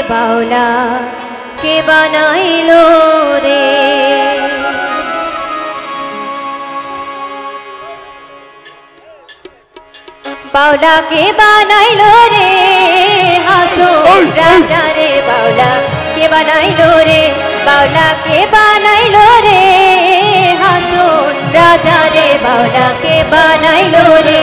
बाउला के बनाइलो रे बाउला के बनाइलो रे हासो राजा रे बाउला के बनाइलो रे बाउला के बनाइलो रे हासो राजा रे बाउला के बनाइलो रे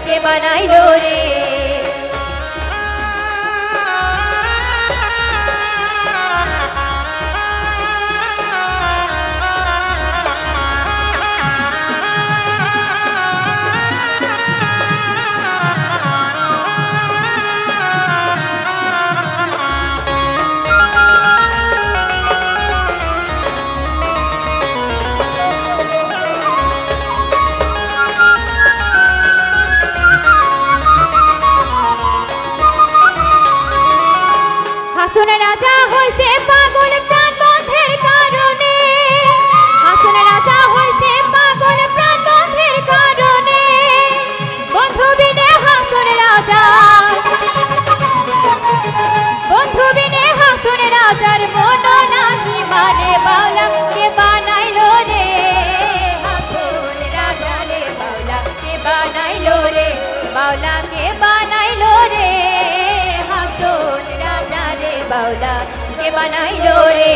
के बनाइलो रे हासुन राजा হইছে পাগল প্রাণ বন্ধের কারণে হাসুন রাজা হইছে পাগল প্রাণ বন্ধের কারণে বন্ধু বিনে হাসুন রাজার মন নাহি মানে বাউলা কে বানাইলো রে হাসুন রাজা রে বাউলা কে বানাইলো রে বাউলা কে বানাইলো রে हासुन राजा रे बाउला के बनाइलो रे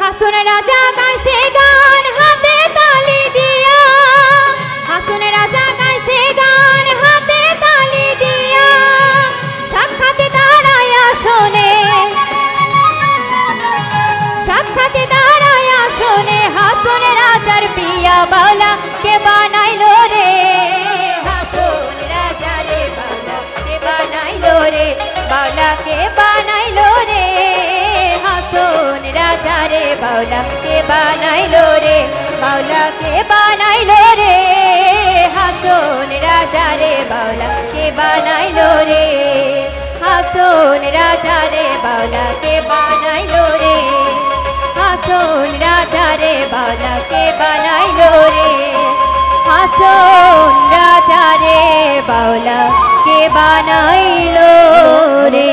हासुन राजा गाइसे गान हाथे ताली दिया हासुन राजा गाइसे गान हाथे ताली दिया साक्षाते दाঁড়ায়া शोने हासुन राजार पिया बाउला के बनाइलो रे हासुन राजा रे बाउला के बनाइलो रे बाउला के बनाइलो रे हासुन राजा रे बाउला के बनाइलो रे बाउला के बनाइलो रे हासुन राजा रे बाउला के बनाइलो रे हासुन राजा रे बाउला के बनाइलो रे हासुन राजा रे बाउला के बनाइलो रे हासुन राजा रे बाउला के बनाइलो रे।